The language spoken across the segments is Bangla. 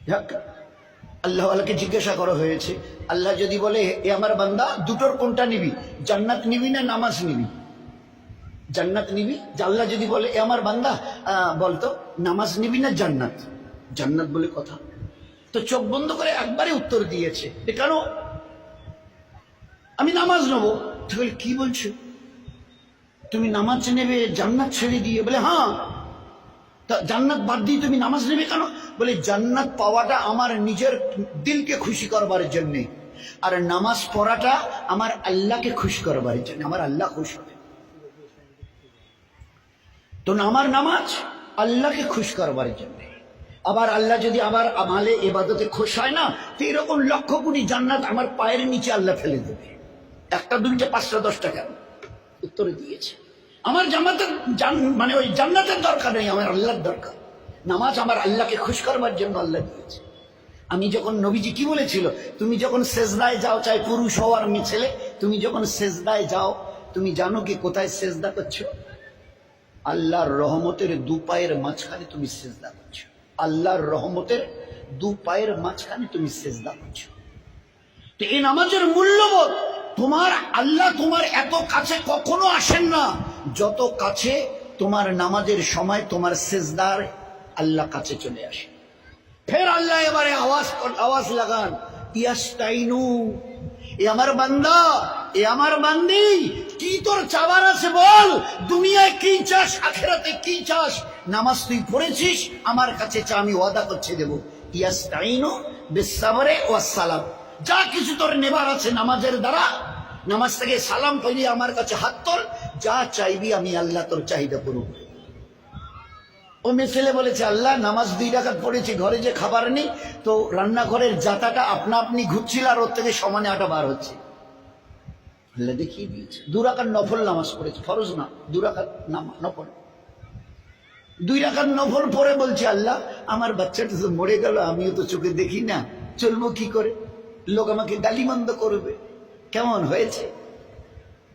যাক, আল্লাহওয়ালাকে জিজ্ঞাসা করা হয়েছে, আল্লাহ যদি বলে এ আমার বান্দা দুটোর কোনটা নিবি, জান্নাত নিবি না নামাজ নিবি? জান্নাত নিবি। আল্লাহ যদি বলে এ আমার বান্দা বলতো নামাজ নিবি না জান্নাত, জান্নাত বলে কথা। তো চোখ বন্ধ করে একবারে উত্তর দিয়েছে, কেন? আমি নামাজ নেবো। তাহলে কি বলছো, তুমি নামাজ নেবে জান্নাত ছেড়ে দিয়ে? বলে হ্যাঁ। তা জান্নাত বাদ দিয়ে তুমি নামাজ নেবে কেন? বলে জান্নাত পাওয়াটা আমার নিজের দিলকে খুশি করবার জন্যে, আর নামাজ পড়াটা আমার আল্লাহকে খুশি করবার জন্য, আমার আল্লাহ খুশি হবে। তো আমার নামাজ আল্লাহকে খুশ করবার জন্য। আবার আল্লাহ যদি আবার আমালে ইবাদতে খুশ হয় না, তো এরকম লক্ষ কোটি জান্নাত আমার পায়ের নিচে আল্লাহ ফেলে দেবে। একটা দুইটা পাঁচটা 10টা কেন? উত্তরে দিয়েছে আমার জান্নাতের মানে ওই জান্নাতের দরকার নেই, আমার আল্লাহর দরকার। নামাজ আমার আল্লাহকে খুশ করবার জন্য আল্লাহ দিয়েছে। আমি যখন, নবীজি কি বলেছিল, তুমি যখন সেজদায় যাও, চাই পুরুষ হও আর মেয়ে ছেলে, তুমি যখন সেজদায় যাও, তুমি জানো কি কোথায় সেজদা করছো? আল্লাহর রহমতের দু পায়ের মাঝখানে তুমি সেজদা করছো। আল্লাহর রহমতের দু পায়ের মাঝখানে তুমি সেজদা করছো। তো এই নামাজের মূল্যবোধ, তোমার আল্লাহ তোমার এত কাছে কখনো আসেন না যত কাছে তোমার নামাজের সময় তোমার সেজদার আল্লাহ কাছে চলে আসে। ফের আল্লাহ এবারে আওয়াজ লাগান, ইয়াস্তাইনু, এ আমার বান্দা, এ আমার বান্দি, কি তোর চাওয়ার আছে বল? দুনিয়ায় কি চাস, আখিরাতে কি চাস? নামাজ তুই পড়েছিস, আমার কাছে চা, আমি ওয়াদা করছি দেবো। ইয়াস্তাইনু বিসসাবরে ওয়াস সালাম, যা কিছু তোর নেবার আছে নামাজের দ্বারা, নামাজ থেকে সালাম পাইলে আমার কাছে হাত তোল, যা চাইবি আমি আল্লাহ তোর চাহিদা করব। ও মেয়ে ছেলে বলেছে, আল্লাহ নামাজ 2 রাকাত পড়েছি, ঘরে যে খাবার নেই, তো রান্নাঘরের জাতাটা আপনা আপনি ঘুরছিল আর ওর থেকে সমানে আটা বার হচ্ছে। আল্লাহ দেখিয়ে দিয়েছে। 2 রাকাত নফল নামাজ পড়েছে, ফরজ না, 2 রাকাত নফল। 2 রাকাত নফল পড়ে বলছে, আল্লাহ আমার বাচ্চাটা তো মরে গেল, আমিও তো চোখে দেখি না, চলবো কি করে? লোক আমাকে গালিমন্দ করবে, কেমন হয়েছে?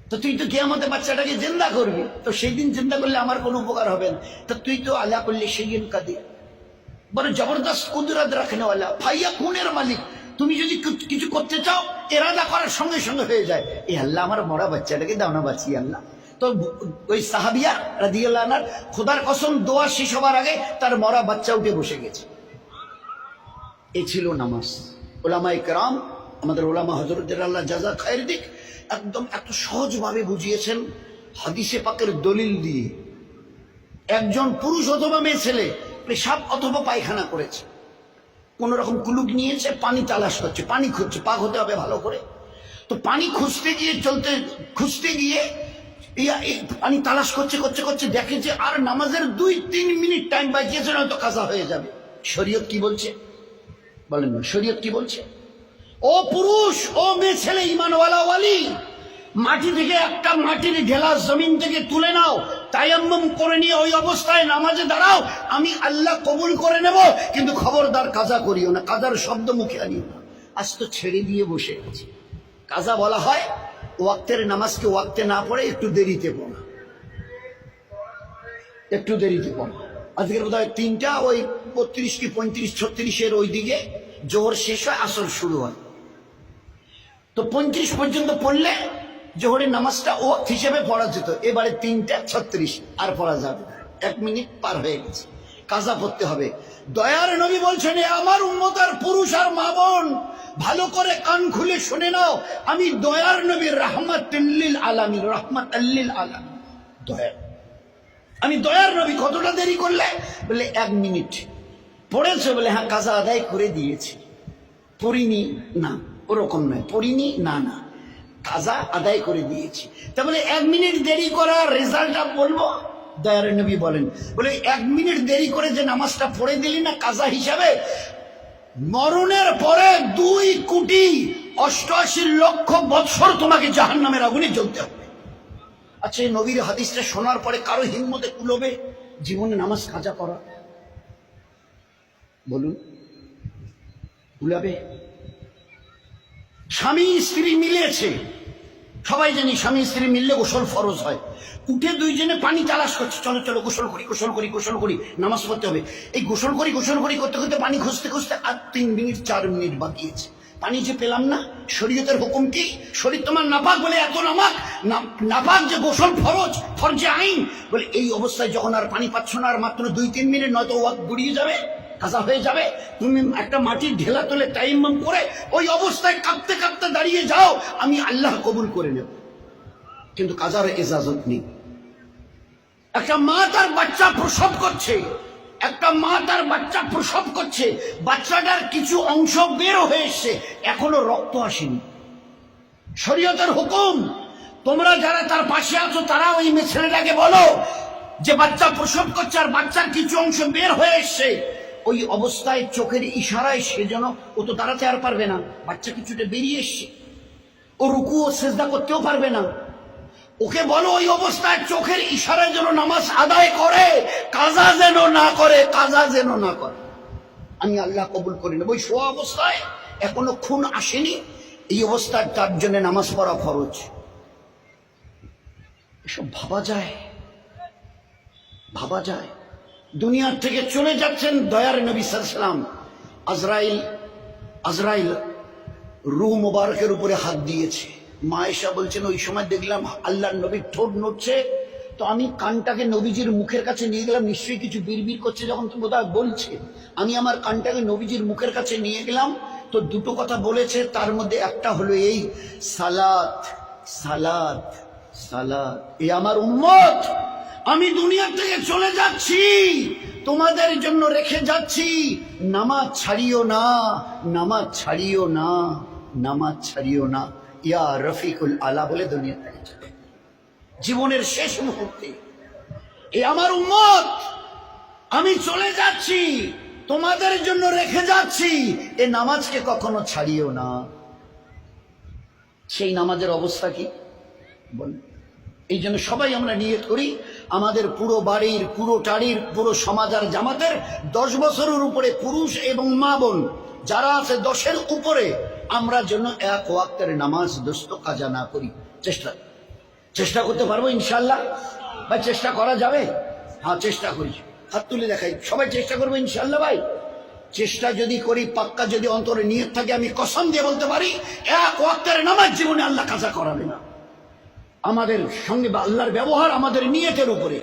তো তুই তো কিয়ামতে বাচ্চাটাকে জিন্দা করবি, তো সেই দিন জিন্দা করলে আমার কোনো উপকার হবে না। তো তুই তো আলা করলে সেই কাদির, বড় জবরদস্ত কুদরত রাখনেওয়ালা, ফাইয়া খুনের মালিক। তুমি যদি কিছু করতে চাও, এরাদা করার সঙ্গে সঙ্গে হয়ে যায়। এ আল্লাহ আমার মরা বাচ্চাটাকে দাও না, বাঁচিয়ে আল্লাহ। তো ওই সাহাবিয়া রাদিয়াল্লাহু আনহা, খোদার কসম, দোয়া শেষ হবার আগে তার মরা বাচ্চা উঠে বসে গেছে। এ ছিল নামাজ। ওলামায়ে কেরাম, আমাদের ওলামা হযরতদের আল্লাহ জাযা খায়ের দিক, একদম এত সহজভাবে বুঝিয়েছেন হাদিসে পাকের দলিল দিয়ে। একজন পুরুষ অথবা মেয়ে ছেলে পেশাব অথবা পায়খানা করেছে, কোন রকম কুলুক নিয়েছে, পানি তালাশ করছে, পানি খুঁজছে, পাক হতে হবে ভালো করে। তো পানি খুঁজতে গিয়ে পানি তালাশ করছে করছে করছে, দেখে যে আর নামাজের 2-3 মিনিট টাইম বাঁচিয়েছে, নয়তো কাজা হয়ে যাবে। শরীয়ত কি বলছে বলেন না? শরীয়ত কি বলছে? ও পুরুষ, ও মেয়ে ছেলে, ঈমানওয়ালা ওয়ালি, মাটি থেকে একটা মাটির ঢেলা জমিন থেকে তুলে নাও, তায়াম্মুম করে নিয়ে ওই অবস্থায় নামাজে দাঁড়াও, আমি আল্লাহ কবুল করে নেব, কিন্তু খবরদার কাজা করিও না, কাজার শব্দ মুখে আনিও না। আজ তো ছেড়ে দিয়ে বসে আছি। কাজা বলা হয় ওয়াক্তের নামাজকে ওয়াক্তে না পড়ে একটু দেরিতে পড়া, একটু দেরিতে পড়া। আজকের বোধ হয় 3টা ওই 32 কি 35 36 ওই দিকে জোহর শেষ হয়, আসর শুরু হয়। তো 35 পর্যন্ত পড়লে জোহরের নামাজটা ও হিসেবে পড়া যেত। এবারে 3:36 আর পড়া যাবে না, 1 মিনিট পার হয়ে গেছে, কাজা পড়তে হবে। দয়ার নবী বলছেন, আমার উম্মত আর পুরুষ আর মা বোন, ভালো করে কান খুলে শুনে নাও, আমি দয়ার নবী, রাহমাতুল লিল আলামিন, রাহমাতুল লিল আলামিন, দয়ার, আমি দয়ার নবী। কতটা দেরি করলে? বলে 1 মিনিট। পড়েছে? বলে হ্যাঁ, কাজা আদায় করে দিয়েছি। পড়িনি? না, ওরকম নয়, পড়িনি, না না, কাজা আদায় করে দিয়েছি। তা বলে 1 মিনিট দেরি করার রেজাল্টটা বলবো? দয়ার নবী বলেন, বলে 1 মিনিট দেরি করে যে নামাজটা পড়ে দিলি না কাজা হিসাবে, মরণের পরে 2,88,00,000 বৎসর তোমাকে জাহান্নামের আগুনে জ্বলতে হবে। আচ্ছা, এই নবীর হাদিসটা শোনার পরে কারো হিম্মতে কুলোবে জীবনে নামাজ কাজা করা? বলুন, কুলাবে? স্বামী স্ত্রী মিলেছে, সবাই জানি স্বামী স্ত্রী মিললে গোসল ফরজ হয়। উঠে দুইজনে পানি তালাশ করছে, চলো চলো গোসল করি গোসল করি গোসল করি, নামাজ পড়তে হবে। এই গোসল করি করতে করতে পানি খুঁজতে খুঁজতে আর 3 মিনিট 4 মিনিট বাকিয়েছে। পানি যে পেলাম না। শরীয়তের হুকুম কি? শরীর তোমার নাপাক বলে এত নাপাক যে গোসল ফরজে আইন বলে। এই অবস্থায় যখন আর পানি পাচ্ছ না, আর মাত্র 2-3 মিনিট, নয়তো ওয়াক্ত গড়িয়ে যাবে, কাজা হয়ে যাবে। তুমি একটা মাটির ঢেলা তোলে তাইম্মাম করে ওই অবস্থায় কাঁপতে কাঁপতে দাঁড়িয়ে যাও, আমি আল্লাহ কবুল করে নেব, কিন্তু কাজার ইজাজত নেই। একটা মা তার বাচ্চা প্রসব করছে, বাচ্চাটার কিছু অংশ বের হয়ে এসছে, এখনো রক্ত আসেনি। শরীয়তের হুকুম, তোমরা যারা তার পাশে আছো তারা ওই ছেলেটাকে বলো যে বাচ্চা প্রসব করছে আর বাচ্চার কিছু অংশ বের হয়ে এসছে, ওই অবস্থায় চোখের ইশারায় সে যেন, ও তো দাঁড়াতে আর পারবে না, বাচ্চা কিছুটা বেরিয়ে এসছে, ও রুকু ও সেজদা করতেও পারবে না, ওকে বলো ওই অবস্থায় চোখের ইশারায় যেন নামাজ আদায় করে, কাজা যেন না করে। আমি আল্লাহ কবুল করি নেব। ওই শোয়া অবস্থায় এখনো খুন আসেনি, এই অবস্থায় তার জন্য নামাজ পড়া ফরজ। এসব ভাবা যায়। দুনিয়ার থেকে চলে যাচ্ছেন দয়ার নবী সাল্লাল্লাহু আলাইহি ওয়াসাল্লাম। আজরাইল রূহ মুবারকের উপরে হাত দিয়েছে। মা আয়েশা বলছেন ওই সময় দেখলাম আল্লাহর নবীর ঠোঁট নড়ছে, তো আমি কানটাকে নবীজির মুখের কাছে নিয়ে গেলাম, নিশ্চয়ই কিছু বিড়বিড় করছে যখন তো বোধহয় বলছে। আমি আমার কানটাকে নবীজির মুখের কাছে নিয়ে গেলাম, তো দুটো কথা বলেছে, তার মধ্যে একটা হলো এই, সালাত সালাত সালাত। এ আমার উম্মত, আমি দুনিয়া থেকে চলে যাচ্ছি, তোমাদের জন্য রেখে যাচ্ছি, নামাজ ছাড়িও না, ইয়া রফিকুল আলা বলে দুনিয়া থেকে চলে। জীবনের শেষ মুহূর্তে এ আমার উম্মত, আমি চলে যাচ্ছি, তোমাদের জন্য রেখে যাচ্ছি, এ নামাজকে কখনো ছাড়িও না। সেই নামাজের অবস্থা কি বলেন? এই জন্য সবাই আমরা নিয়ত করি, আমাদের পুরো বাড়ির, পুরো টাড়ির, পুরো সমাজ আর জামাতের 10 বছরের উপরে পুরুষ এবং মা বোন যারা আছে 10-এর উপরে, আমরা যেন এক ওয়াক্তের নামাজ দোস্ত কাজা না করি। চেষ্টা করতে পারবো ইনশাল্লাহ? ভাই চেষ্টা করা যাবে? হ্যাঁ চেষ্টা করি, হাত তুলে দেখাই, সবাই চেষ্টা করবো ইনশাল্লাহ। ভাই চেষ্টা যদি করি, পাক্কা যদি অন্তরে নিয়ত থাকে, আমি কসম দিয়ে বলতে পারি এক ওয়াক্তের নামাজ জীবনে আল্লাহ কাজা করাবে না। আমাদের সঙ্গে আল্লাহর ব্যবহার আমাদের নিয়তের উপরে।